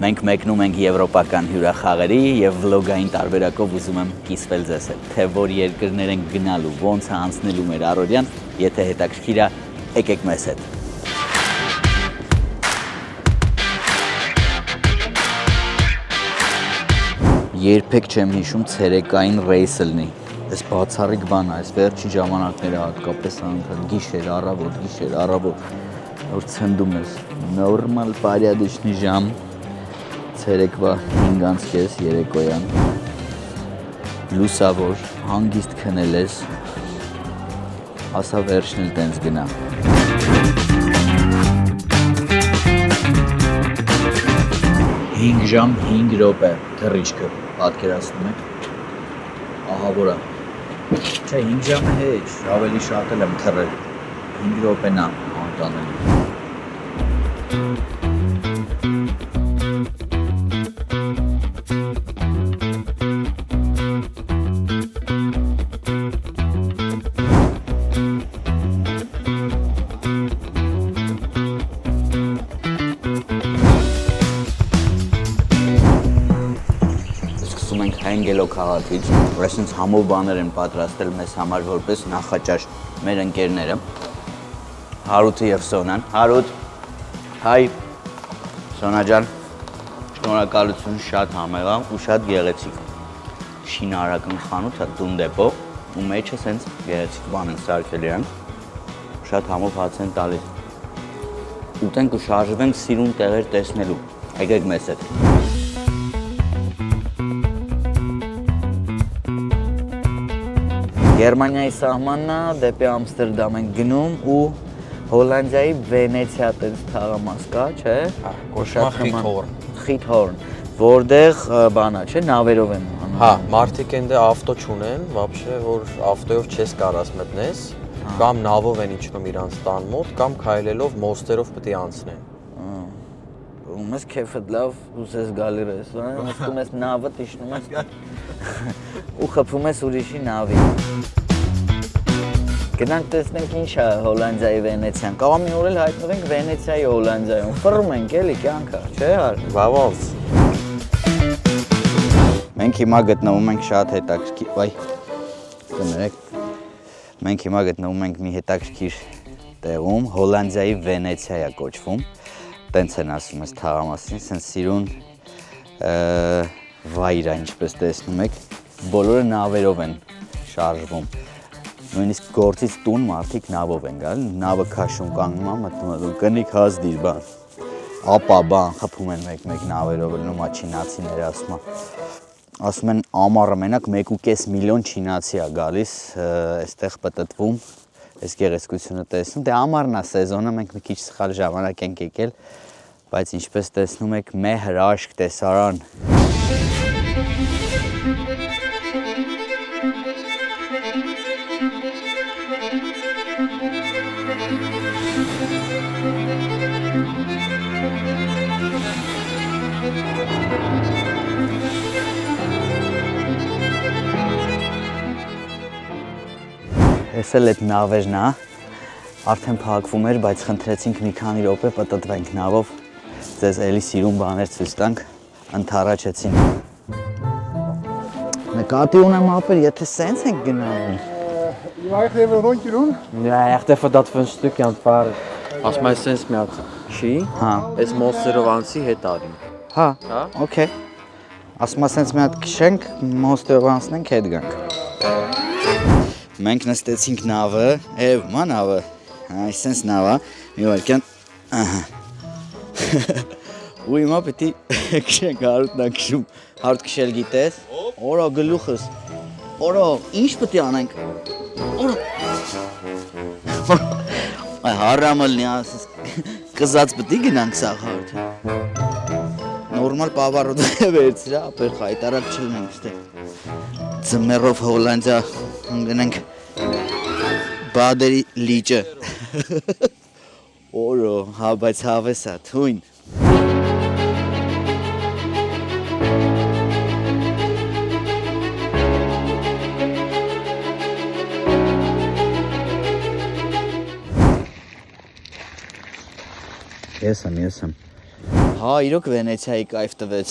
Մենք մեկնում ենք եվրոպական հյուրախաղերի եւ վլոգային տարբերակով ուզում եմ կիսվել ձեզ հետ, թե որ երկրներ են գնալու, ոնց է անցնելու մեր առօրյան, եթե հետաքրքիր է, եկեք մեզ հետ։ Երբեք չեմ հիշում ցերեկային ռեյսը լինի։ Այս բացառիկ բան է, այս վերջին ժամանակները հատկապես անգամ գիշեր, առավոտ, որ ցնդում ես։ Նորմալ պարյադիչնի ժամ, ցերեկվա 5:30 երեկոյան։ Լուսավոր, հանգիստ քնել ես, ասա վերջն էլ տենց գնա։ 5 ժամ 5 րոպե թռիչքը, պատկերացնում եք։ Ահա որա։ Չէ, 5 ժամը հեչ, ավելի շատ եմ թռել։ 5 րոպեն է անտանելի։ Հենգելո քաղաքից, այսինքն համով բաներ են պատրաստել մեզ համար որպես նախաճաշ մեր ընկերները Հարութը եւ Սոնան։ Հարութ, հայ, Սոնա ջան, շնորհակալություն, շատ համեղ է ու շատ գեղեցիկ։ Շինարական խանութ է, տուն դեպո, ու մեջը սենց գեղեցիկ բան են սարքել իրան, շատ համով հաց են տալիս։ Ուտենք ու շարժվենք սիրուն տեղեր տեսնելու, եկեք մեզ հետ։ Գերմանիայի սահմանն է, դեպի Ամստերդամ ենք գնում ու Հոլանդիայի Վենեցիա տենց թաղամաս կա, չէ՞։ Խիթհորն, որտեղ բանա, չէ՞, նավերով են անում։ Հա, մարդիկ այնտեղ ավտո չունեն, вообще, որ ավտոյով չես կարաս մտնես, կամ նավով են իջնում իրանց տան մոտ, կամ քայլելով մոստերով պետք է անցնեն։ Ումես քեֆդ լավ, ուզես գալի ես, ասում ես նավը իջնում ես ու խփում ես ուրիշի նավի։ Գնանք տեսնենք ինչ է Հոլանդիայի Վենեցիան։ Կարող մի օր էլ հայտնվենք Վենեցիայի Հոլանդիայում։ Ֆռում ենք էլի կյանքը, չէ՞ հար։ Բավարար։ Մենք հիմա գտնվում ենք շատ հետաքրքիր, վայ, կներեք։ Մենք հիմա գտնվում ենք մի հետաքրքիր տեղում, Հոլանդիայի Վենեցիա է կոչվում։ Տենց են ասում այս թաղամասին, սենց սիրուն վայր է, ինչպես տեսնում եք, բոլորը նավերով են շարժվում։ Նույնիսկ գործից տուն մարդիկ նավով են գալ, նավը քաշում կանգնում է, մտնում է, կնիկ հազդիր բան, ապա բան, խփում են մեկ նավերով, լնումա չինացիները ասում են ամառը մենակ 1.5 միլիոն չինացի է գալիս, այստեղ պտտվում, այս գեղեցկությունը տեսնում, դե ամառն է սեզոնը, մենք մի քիչ սխալ ժամանակ ենք եկել, բայց ինչպես տեսնում եք, մե հրաշք տեսարան։ Ես էլ այդ նավերն է, արդեն փակվում էր, բայց խնդրեցինք մի քանի րոպե պտտվենք նավով, ձեզ էլի սիրուն բաներ ցույց տանք, ընդառաջեցին։ Նկատի ունեմ ապեր, եթե սենց ենք գնալու։ Je mag even een rondje doen? Ja, echt even dat we een stukje aan het varen. Als mij sinds met ski, is monsterով անցի հետ արին։ Հա, օքեյ։ Ասում եմ սենց մի հատ քշենք, մոստերով անցնենք հետ գանք։ Մենք նստեցինք նավը, ման նավը, այսպես նավը, մի վարքյան, ահա։ Ու հիմա պետք է քշենք, Հարութն է քշում, Հարութ քշել գիտես։ Օրա գլուխս, օրա, ինչ պետք է անենք։ Օրա։ Այ հարամալնի ասես, կզած պետք է գնանք սաղ Հարութը։ Նորմալ պավարոտ է վերցրա, ապեր խայտարակ չլնենք ստեղ։ Ձմեռով Հոլանդիա գնանք Բադերի լիճը։ Օրո, հա, բայց հավես է, թույն։ Ես եմ։ Հա, իրոք Վենեցիայի կայֆ տվեց։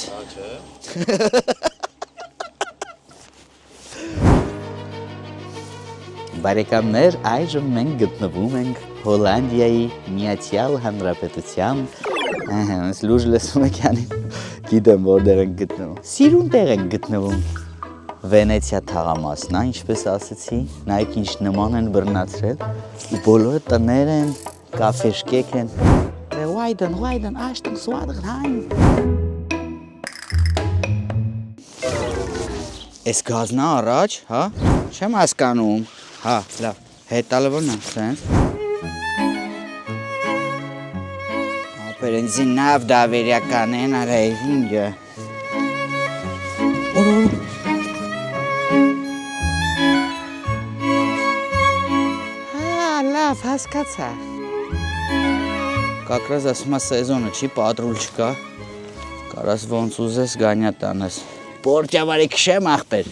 Բարեկամներ, այժմ մենք գտնվում ենք Հոլանդիայի Միացյալ Հանրապետության, այս լուրջ լսում եք յանին, գիտեմ որտեղ ենք գտնվում։ Սիրուն տեղ ենք գտնվում։ Վենեցիա թաղամասն է, ինչպես ասացի, նայեք ինչ նման են բռնացրել, ու բոլորը տներ են, կաֆեշկեք են։ Վայդն, աշտն սուադղ հայն։ Այս գազնա առաջ, հա, չեմ հասկանում, հա, լավ, հետալվորն եմ, սենց։ Ապերենցի նավ դավերյական են արայվ ինգը։ Հա, լավ, հասկացա։ Կակրազ ասմա սեզոնը չի, պատրուլ չկա, կարաս ոնց ուզես գանյա տանես։ Պորջավարի քշեմ աղբեր,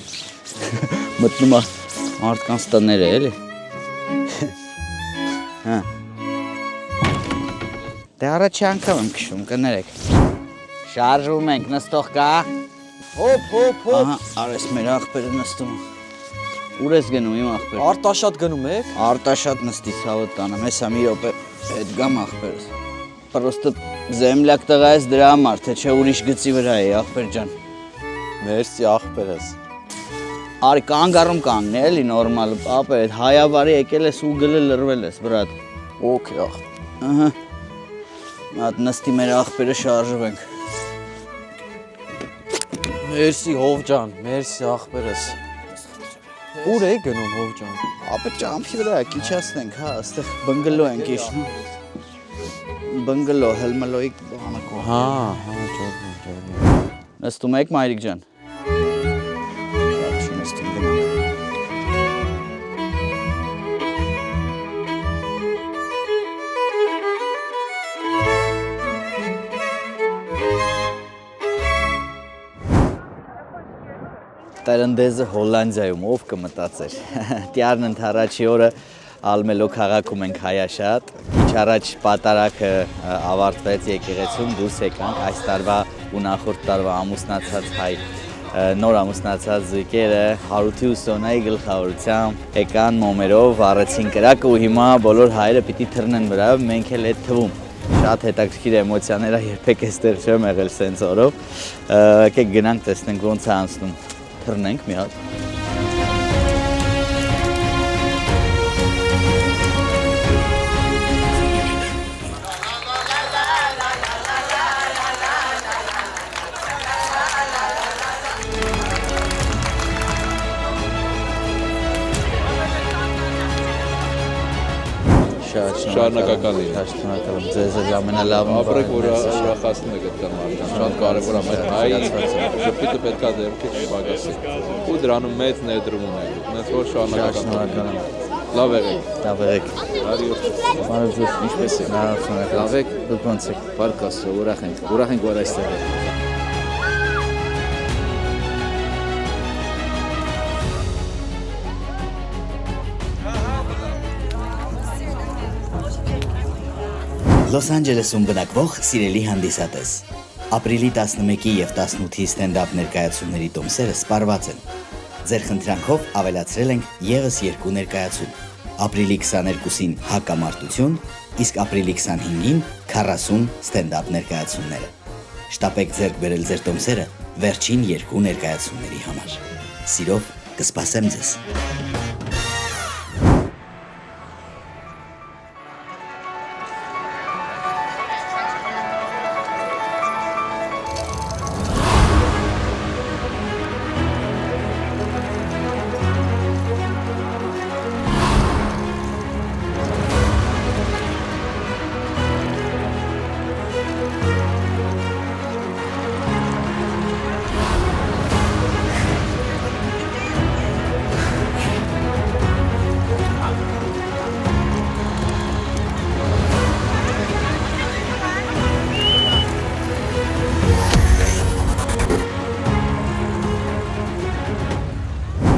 մտնում է մարդկանց տները էլի։ Դե առաջի անգամ եմ քշում, կներեք։ Շարժում ենք, նստող կա։ Հոպ։ Ահա, արես մեր աղբերը նստում։ Ուր ես գնում իմ աղբեր։ Արտաշատ գնում եք։ Արտաշատ նստի ցավը տանեմ, հեսա մի րոպե հետ գամ աղբերս։ Պրոստը զեմլյակ տղա ես դրա համար, թե չէ ուրիշ գծի վրա է, աղբեր ջան։ Մերսի աղբերս։ Արի կանգ կանգն էլի նորմալ, ապա այդ հայավարի եկել ես ու գլը լրվել ես, բրատ։ Okay, աղ։ Ահա։ Մատ նստի մեր աղբերը շարժվենք։ Մերսի հով ջան, մերսի աղբերս։ Ուր եք գնում հով ջան։ Ապա ճամփի վրա քիչացնենք, հա, այստեղ բնգլո ենք իշնում։ Բնգլո, հելմլոյի բանակով։ Հա, ջորն։ Նստում եք մայրիկ ջան։ Նստում գնանք։ Տերնդեզը Հոլանդիայում ով կմտածեր։ Տյարն ընթառաջի օրը Ալմելո քաղաքում ենք հայաշատ։ Քիչ առաջ պատարակը ավարտվեց եկեղեցում, դուրս եկանք այս տարվա ու նախորդ տարվա ամուսնացած հայ նոր ամուսնացած զույգերը Հարութի ու Սոնայի գլխավորությամբ եկան մոմերով, վառեցին կրակը ու հիմա բոլոր հայերը պիտի թռնեն վրա, մենք էլ այդ թվում։ Շատ հետաքրքիր էմոցիաներ ա, երբեք էստեղ չեմ եղել սենց օրով։ Եկեք գնանք տեսնենք ոնց է անցնում։ Թռնենք մի հատ։ Շարունակական լինի։ Շատ շնորհակալ եմ, ձեզ էլ ամենալավն Ապրեք, որ ուրախացնում եք այդ մարդկանց, շատ կարևոր է մեր հայ ժպիտը պետքա դեպքից շպագասի ու դրանում մեծ ներդրում ունենք, նենց որ շարունակական եմ։ Լավ եղեք։ Լավ եղեք։ Բարի օր։ Բարև ձեզ, ինչպես եք։ Լավ, շնորհակալ։ Լավ եք, դուք ոնց եք։ Փառք Աստծո, ուրախ ենք, որ այստեղ եք։ Լոս Անջելեսում բնակվող սիրելի հանդիսատես։ Ապրիլի 11-ի եւ 18-ի ստենդափ ներկայացումների տոմսերը սպառված են։ Ձեր խնդրանքով ավելացրել ենք եւս 2 ներկայացում։ Ապրիլի 22-ին հակամարտություն, իսկ ապրիլի 25-ին 40 ստենդափ ներկայացումները։ Շտապեք ձեռք բերել ձեր տոմսերը վերջին 2 ներկայացումների համար։ Սիրով կսպասեմ ձեզ։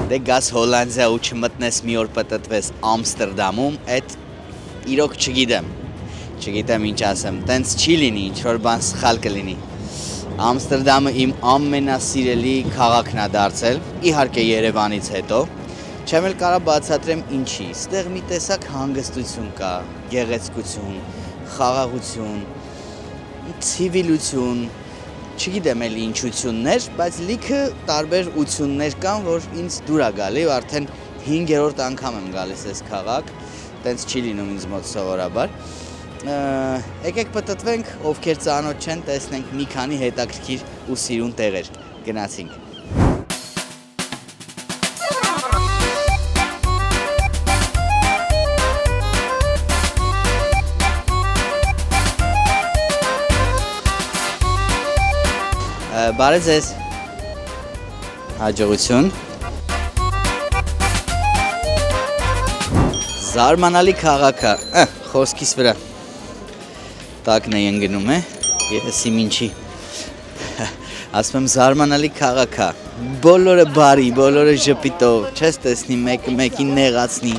Դե գաս Հոլանդիա ու չմտնես մի օր պտտվես Ամստերդամում, այդ իրոք չգիտեմ։ չգիտեմ ինչ ասեմ, տենց չի լինի, ինչ որ բան սխալ կլինի։ Ամստերդամը իմ ամենասիրելի քաղաքն է դարձել, իհարկե Երևանից հետո։ Չեմ էլ կարող բացատրեմ ինչի։ Ստեղ մի տեսակ հանգստություն կա, գեղեցկություն, խաղաղություն, ցիվիլություն, չգիտեմ էլ ինչություններ, բայց լիքը տարբեր ություններ կան, որ ինձ դուր է գալի, ու արդեն 5-րդ անգամ եմ գալիս այս քաղաք, տենց չի լինում ինձ մոտ սովորաբար։ Եկեք պտտվենք, ովքեր ծանոթ չեն, տեսնենք մի քանի հետաքրքիր ու սիրուն տեղեր։ Գնացինք։ Բարև ձեզ։ Հաջողություն։ Զարմանալի քաղաք է, խոսքիս վրա։ Տակն է ընկնում է, ես իմ ինչի։ Ասում եմ զարմանալի քաղաք է։ Բոլորը բարի, բոլորը ժպիտով, չես տեսնի մեկը մեկին նեղացնի,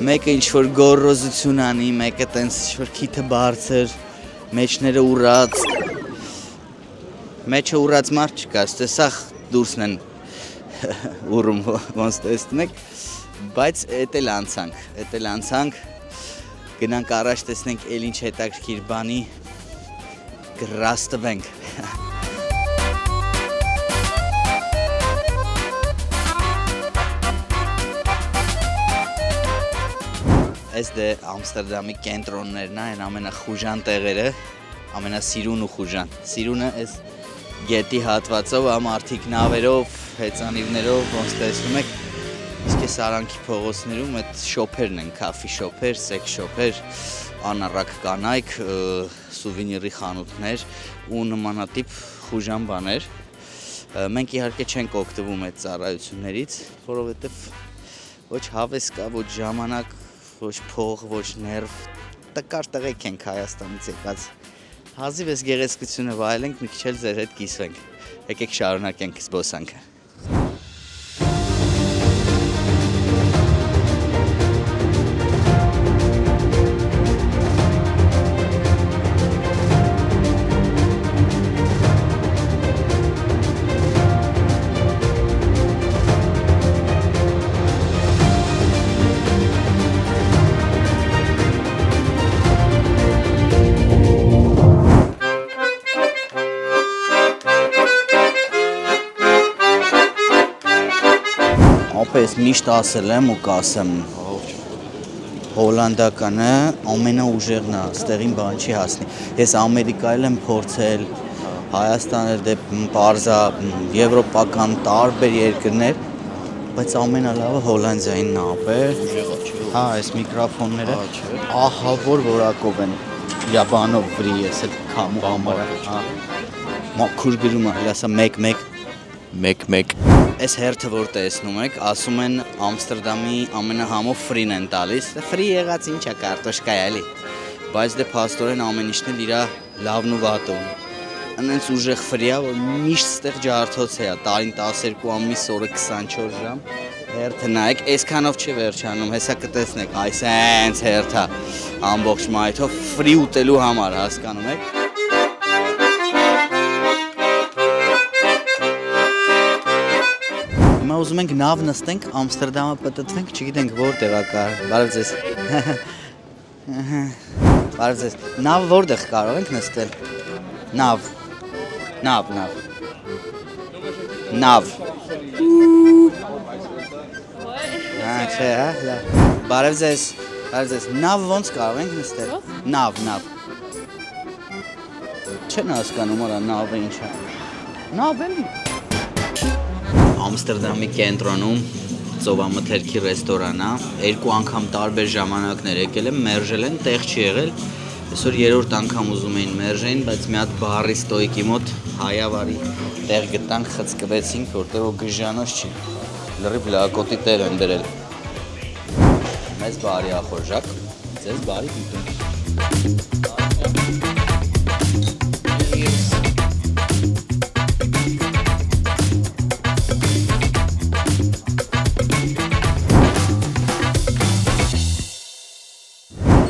մեկը ինչ-որ գոռոզություն անի, մեկը տենց ինչ-որ քիթը բարձր, մեջները ուռած։ Մեջը ուռած մարդ չկա, տեսախ դուրսն են ուռում, ոնց տեսնում եք, բայց էդ էլ անցանք, գնանք առաջ տեսնենք էլ ինչ հետաքրքիր բանի, գրաստվենք։ Այս դե Ամստերդամի կենտրոններն են ամենախուժան տեղերը, ամենասիրուն ու խուժան, սիրունը այս գետի հատվածով, ամարդիկ նավերով, հեծանիվներով, ոնց տեսնում եք, իսկ այս արանքի փողոցներում այդ շոփերն են, քաֆի շոփեր, սեքս շոփեր, անառակ կանայք, սուվենիրի խանութներ ու նմանատիպ խուժան բաներ։ Մենք իհարկե չենք օգտվում այդ ծառայություններից, որովհետև ոչ հավես կա, ոչ ժամանակ, ոչ փող, ոչ ներվ, տկար տղեկ ենք Հայաստանից եկած։ Հազիվ ես գեղեցկությունը վայելենք, մի քիչ էլ ձեր հետ կիսվենք։ Եկեք շարունակենք զբոսանքը։ Պես միշտ ասել եմ ու կասեմ, հոլանդականը ամենաուժեղն է, ստեղին բան չի հասնի։ Ես Ամերիկայել եմ փորձել, Հայաստանել դե պարզա եվրոպական տարբեր երկրներ, բայց ամենալավը Հոլանդիային նապեր։ Հա, այս միկրոֆոնները ահա որ որակով են։ Յաբանով վրի ես այդ քամու համարը։ Հա։ Մաքուր գրում է, ասա 1-1 Այս հերթը որ տեսնում եք, ասում են Ամստերդամի ամենահամով ֆրին են տալիս, ֆրի եղած ինչ է կարտոշկա է էլի, բայց դե փաստորեն ամեն ինչն էլ իրա լավն ու վատը ունի։ Անենց ուժեղ ֆրի է, որ միշտ ստեղ ջարդոց է, տարին 12 ամիս, օրը 24 ժամ, հերթը նայեք, այսքանով չի վերջանում, հեսա կտեսնեք, այս հենց հերթա ամբողջ մայթով ֆրի ուտելու համար, հասկանում եք։ Ուզում ենք նավ նստենք, Ամստերդամը պտտվենք, չգիտենք որտեղ է կար, բարև ձեզ, բարև ձեզ, նավ որտեղ կարող ենք նստել, նավ, չէ, բարև ձեզ, նավ ոնց կարող ենք նստել, նավ, չեն հասկանում արա նավը ինչ է, նավ էլի, Ամստերդամի կենտրոնում ծովամթերքի ռեստորան է, 2 անգամ տարբեր ժամանակներ եկել եմ, մերժել են, տեղ չի եղել, այսօր 3-րդ անգամ ուզում էին մերժեին, բայց մի հատ բարի ստոյկի մոտ հայավարի տեղ գտանք, խցկվեցինք, որտեղ որ գժանոց չի, լրիվ լակոտի տեղ են դրել։ Մեզ բարի ախորժակ, ձեզ բարի դիտում։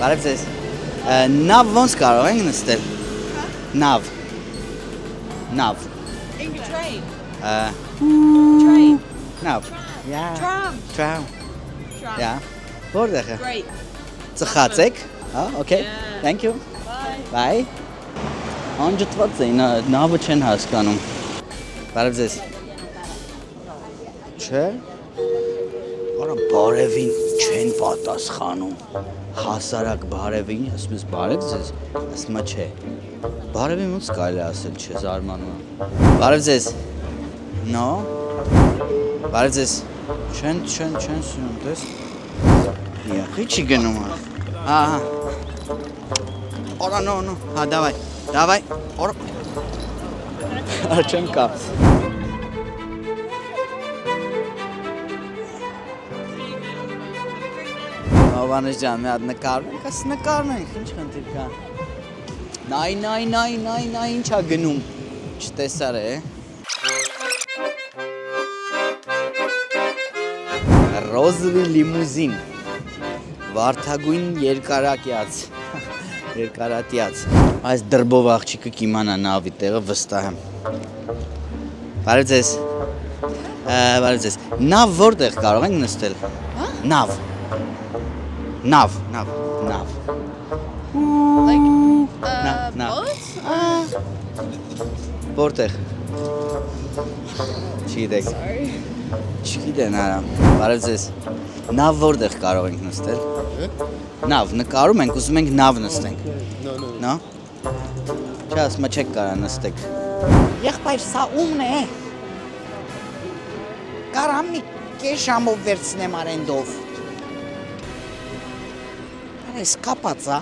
Բարև ձեզ, Նավ ոնց կարող ենք նստել։ Նավ։ Նավ։ In the train. Uh, Train. Nav. Yeah. Tram. Tram. Tram. Yeah. Որտեղ է։ Great. Ծխած եք։ Հա, okay. Thank you. Bye. Bye. Անջտված է, նավը չեն հասկանում։ Բարև ձեզ։ Չէ։ Արա բարևին չեն պատասխանում։ Հասարակ բարևին, ասում ես բարև ձեզ, ասում է չէ։ Բարևին ոնց կարելի է ասել, չէ, զարմանում եմ։ Բարև ձեզ։ No։ Բարև ձեզ։ Չեն սունում, դες։ Յախի չի գնում։ Ահա։ Արա no, հա, давай։ Давай. Չեմ կա։ Ավանես ջան, մի հատ նկարում ենք, ասի նկարում ենք, ինչ խնդիր կա։ Նայ, ինչա գնում, չտեսար է։ Ռոզովի լիմուզին, վարդագույն երկարատյաց, այս դրբով աղջիկը կիմանա նավի տեղը վստահ եմ։ Բարև ձեզ, նավ որտեղ կարող ենք նստել։ Նավ։ Like Nav. boat? Որտեղ։ Չգիտեք։ Չգիտեն արա։ Բարև ձեզ։ Նավ որտեղ կարող ենք նստել։ Նավ, նկարում ենք, ուզում ենք նավ նստենք։ No։ Չէ, ասում չեք կարա նստեք։ Եղբայր, սա ումն է։ Կարամ մի կես ժամով վերցնեմ արենդով։ Այս կապած է։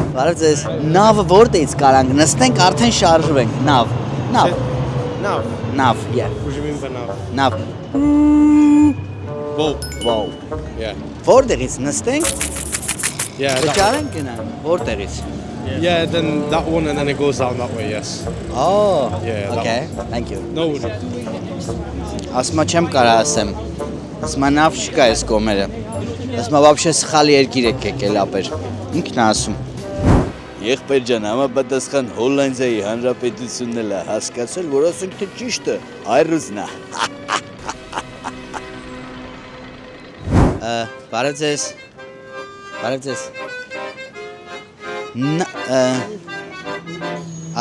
Բարև ձեզ։ Նավը որտեղից կարանք նստենք, արդեն շարժվենք։ Նավ։ Nav. Նավ, yeah։ What do you mean by nav? Նավ։ Boat. Wow։ Yeah. Որտեղից նստենք։ Yeah. Վճարենք գնանք։ Որտեղից։ Yeah, then that one and then it goes down that way, yes. Oh, Yeah, that okay, thank you։ No. Ասմա չեմ կարա ասեմ։ Ասմա նավ չկա այս կողմերը։ Ասմա вообще սխալ երկիր եք եկել ապեր։ Ինքն է ասում։ Եղբայր ջան, համապատասխան Հոլանդիայի Հանրապետությունն էլ է հասկացել, որ ասենք թե ճիշտ է, այրուզն է։ Բարև ձեզ։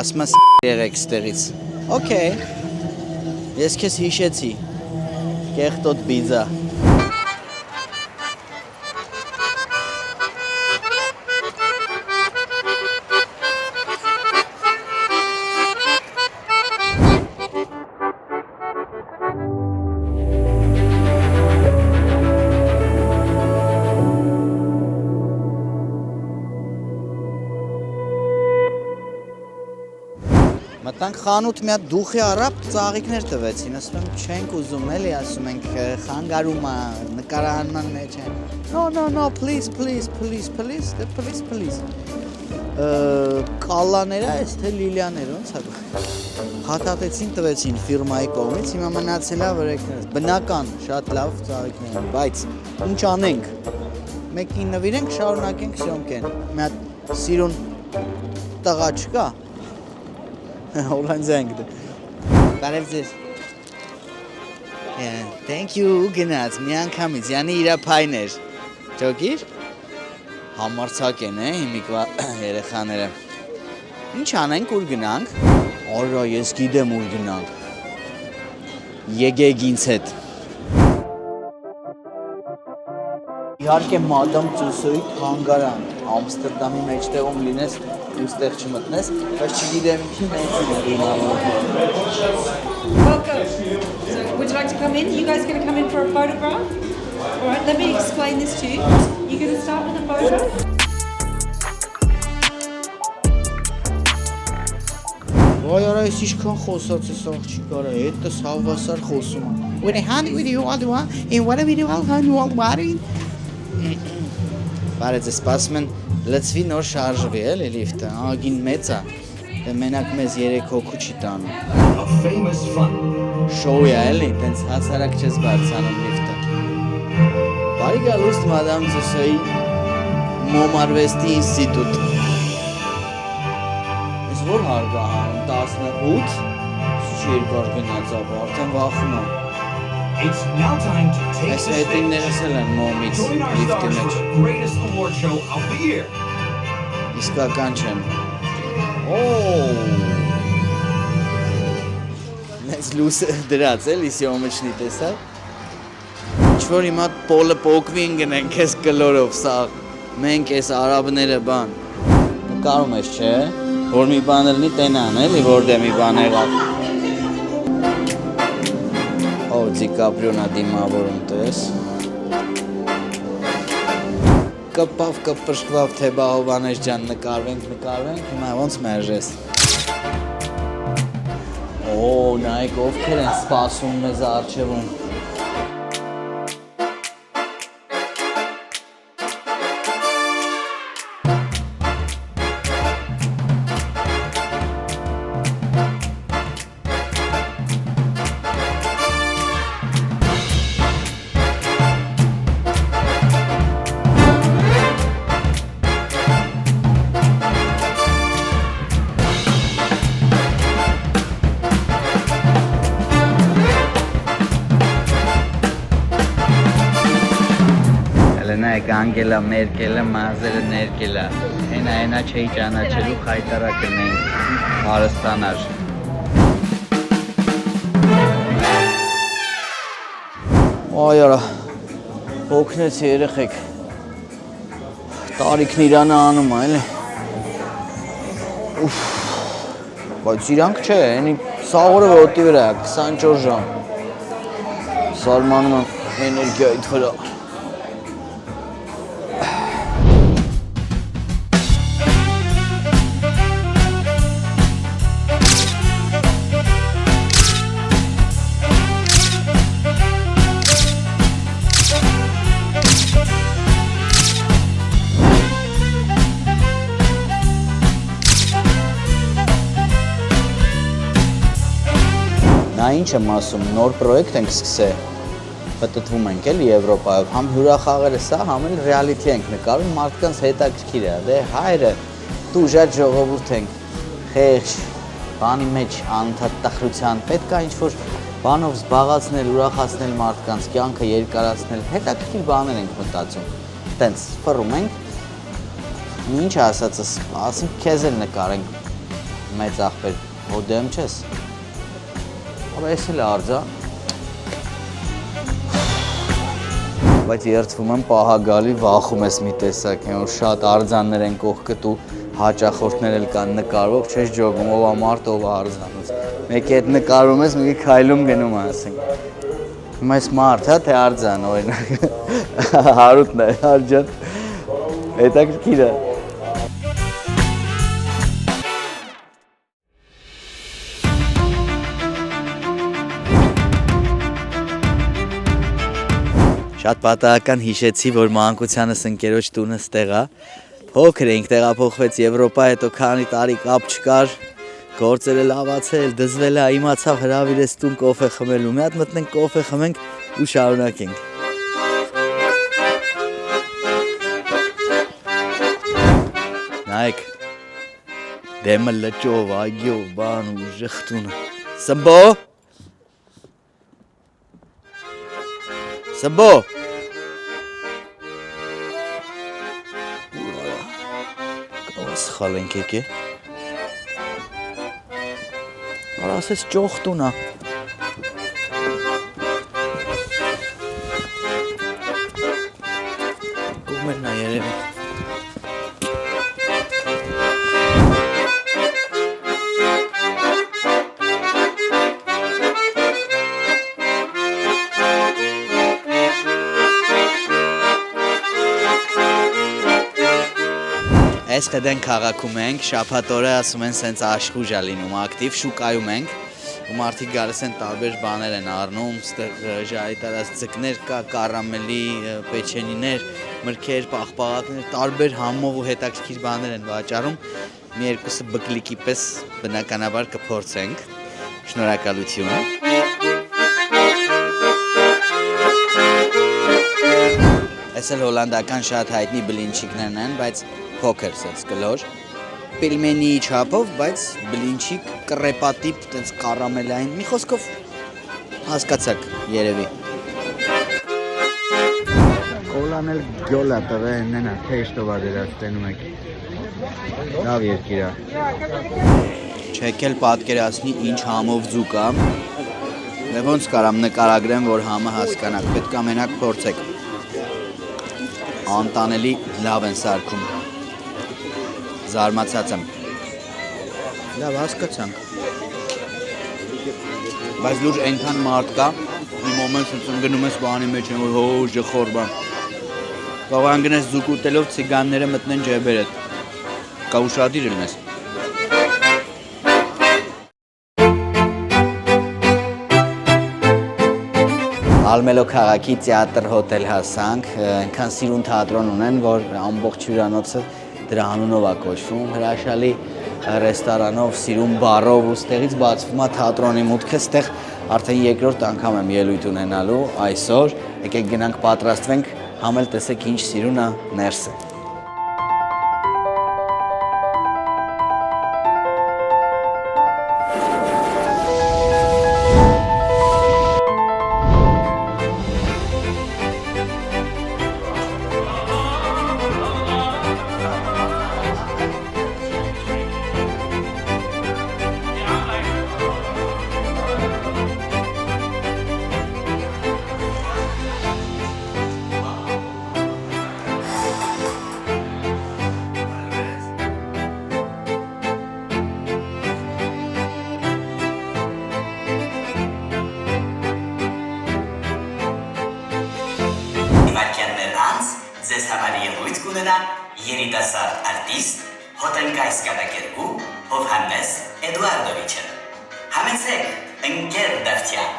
Ասմա եղեք ստեղից։ Okay։ Ես քեզ հիշեցի։ Կեղտոտ բիզա։ Մտանք խանութ մի հատ դուխի առապ ծաղիկներ տվեցին, ասում եմ չենք ուզում էլի, ասում ենք խանգարում է, նկարահանման մեջ են։ No, please։ Կալաներ է, այս թե լիլիաներ, ոնց է։ Հատատեցին տվեցին ֆիրմայի կողմից, հիմա մնացել է վրեքներս։ Բնական, շատ լավ ծաղիկներ են, բայց ինչ անենք։ Մեկին նվիրենք, շարունակենք սյոմքեն։ Մի հատ սիրուն տղա չկա։ Հոլանդիա ենք դե։ Բարև ձեզ։ Thank you, գնաց, մի անգամից, յանի իրա փայներ։ Ճոգիր։ Համարցակ են, հիմիկվա երեխաները։ Ինչ անենք, ուր գնանք։ Արա, ես գիտեմ ուր գնանք։ Եկեք ինձ հետ։ Իհարկե Մադամ Տուսոյի թանգարան, Ամստերդամի մեջտեղում լինես, ուստեղ չմտնես, բայց չգիտեմ ինչի մեծ է գնալու։ Welcome. So, would you like to come in? You guys going to come in for a photograph? All right, let me explain this to you. You're going to start with a photo. Ոայ արա, ես ինչքան խոսած ես աղջիկ արա, հետս հավասար խոսում եմ։ When I hand with you all the one, in what video I'll hand you all body. Բարև ձեզ, սպասում են լծվի նոր շարժվի էլի լիֆտը, ագին մեծ է, դե մենակ մեզ 3 հոգու չի տանում։ Շոու է էլի, տենց հասարակ չես բարձանում լիֆտը։ Բարի գալուստ Մադամ Տուսոյի Մոմարվեստի ինստիտուտ։ Ես որ հարգա հանում 18 երկար գնաց ապա արդեն վախում եմ։ It's now time to take Այս the հետիններս stage. էլ են մոմից Join our լիֆտի stars մեջ։ for the greatest award show of the year. Իսկական չեն։ Մեծ լույսը դրած էլի սյոմիչնի տեսա։ Ինչ-որ հիմա պոլը պոկվին գնենք ես կլորով սա։ Մենք ես արաբները բան։ Նկարում ես չէ, որ մի բան լինի տենան էլի, որ դե մի բան եղավ։ Ո Դիկապրիոնա դիմավորում տես։ Կպավ կպրշկվավ թե բա Հովանես ջան նկարվենք, հիմա ոնց մերժես։ Օ, նայեք ովքեր են սպասում մեզ առջևում։ Նայեք Անգելա Մերկելը, մազերը ներկելա։ Հենա չէի ճանաչելու խայտարակն են հարստանար։ Այ արա, հոգնեց երեխեք։ Տարիքն իրանը անում է, էլի։ Ուֆ, բայց իրանք չէ, ենի սաղորը ոտի վրա է, 24 ժամ։ Սարմանում եմ էներգիայիդ վրա։ Նա ինչ եմ ասում, նոր պրոյեկտ ենք սկսել, պտտվում ենք էլի Եվրոպայով, համ հյուրախաղերը սա, համ էլ ռեալիթի ենք նկարում, մարդկանց հետաքրքիր է, դե հայերը տուժած ժողովուրդ ենք, խեղճ, բանի մեջ անընդհատ տխրության, պետք է ինչ-որ բանով զբաղացնել, ուրախացնել մարդկանց, կյանքը երկարացնել, հետաքրքիր բաներ ենք մտածում, տենց ֆռում ենք, ինչ ասածս, ասենք քեզ էլ նկարենք, մեծ աղբեր, հո դեմ չես։ Աբա ես էլ արձա։ Բայց երդվում եմ պահագալի վախում ես մի տեսակ, որ շատ արձաններ են կողքդ ու հաճախորդներ էլ կան նկարվող, չես ջոգում, ով ամարտ, ով արձանուց։ Մեկի հետ նկարում ես, մեկի քայլում գնում ասենք։ Հիմա ես մարդ, հա, թե արձան, օրինակ։ Հարութն է, Հարջան։ Հետաքրքիր է։ Շատ պատահական հիշեցի, որ մանկությանս ընկերոջ տունը ստեղ է։ Փոքր էինք, տեղափոխվեց Եվրոպա, հետո քանի տարի կապ չկար, գործերը լավացել, դզվել է, իմացավ հրավիրեց տուն կոֆե խմելու։ Մի հատ մտնենք կոֆե խմենք ու շարունակենք։ Նայեք, դեմը լճով, այգյով, բան ու ժխտունը։ Սմբո։ Սմբո։ Սխալ ենք եկե։ Արա ասես ճոխ տունա։ Կողմերն է երևի։ Այս խդեն քաղաքում ենք, շաբաթօրը ասում են սենց աշխուժ է լինում, ակտիվ, շուկայում ենք, ու մարդիկ գալիս են տարբեր բաներ են առնում, ստեղ ժարի տարած ձկներ կա, կարամելի, պեչենիներ, մրգեր, պաղպաղակներ, տարբեր համով ու հետաքրքիր բաներ են վաճառում, մի երկուսը բկլիկի պես բնականաբար կփորձենք, շնորհակալություն։ Այս էլ հոլանդական շատ հայտնի բլինչիկներն են, բայց փոքր սենց կլոր։ Պելմենի չափով, բայց բլինչիկ կռեպատիպ, տենց կարամելային, մի խոսքով հասկացաք երևի։ Կոլան էլ գյոլա տղեն նենա, թեշտով ադերած տենում եք։ Լավ երկիրա։ Չեք էլ պատկերացնի ինչ համով ձուկ ա։ Դե ոնց կարամ նկարագրեմ, որ համը հասկանաք, պետք է մենակ փորձեք։ Անտանելի լավ են սարքում։ Զարմացած եմ։ Լավ հասկացանք։ Բայց լուրջ այնքան մարդ կա, մի մոմենտ ցույց գնում ես բանի մեջ, որ հո ժխոր բան։ Կարող անգնես ձուկ ուտելով ցիգանները մտնեն ջեբերդ։ Կա ուշադիր լինես։ Ալմելո քաղաքի թատրոն հոթել հասանք, այնքան սիրուն թատրոն ունեն, որ ամբողջ հյուրանոցը դրա անունով է կոչվում, հրաշալի ռեստորանով, սիրուն բարով ու ստեղից բացվում է թատրոնի մուտքը, ստեղ արդեն երկրորդ անգամ եմ ելույթ ունենալու այսօր, եկեք գնանք պատրաստվենք, համ էլ տեսեք ինչ սիրուն է ներսը։ Ձեզ համար ելույթ կունենա երիտասարդ արտիստ, հոթելկայս կատակերգու, Հովհաննես Էդուարդովիչը։ Համեցեք, ընկեր Դավթյան։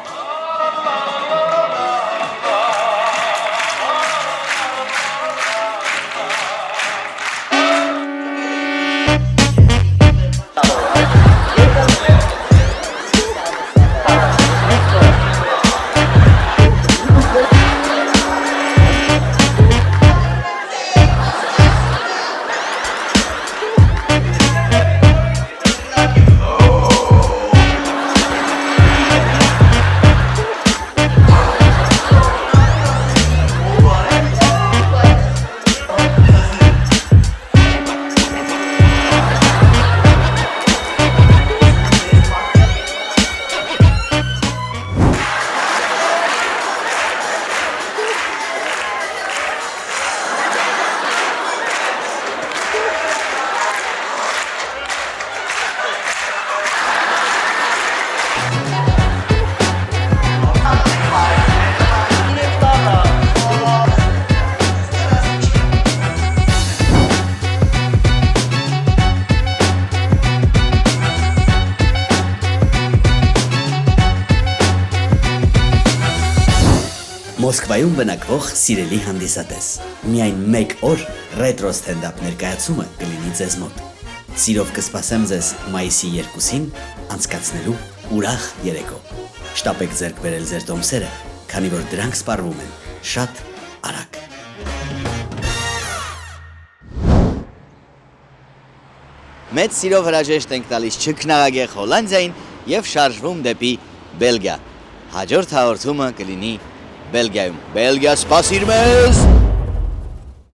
Մոսկվայում բնակվող սիրելի հանդիսատես, միայն մեկ օր ռետրո ստենդափ ներկայացումը կլինի ձեզ մոտ։ Սիրով կսպասեմ ձեզ մայիսի 2-ին անցկացնելու ուրախ երեկո։ Շտապեք ձեռք բերել ձեր տոմսերը, քանի որ դրանք սպառվում են շատ արագ։ Մեծ սիրով հրաժեշտ ենք տալիս չքնաղագեղ Հոլանդիային եւ շարժվում դեպի Բելգիա։ Հաջորդ հաղորդումը կլինի Բելգիայում։ Բելգիա, սպասիր մեզ։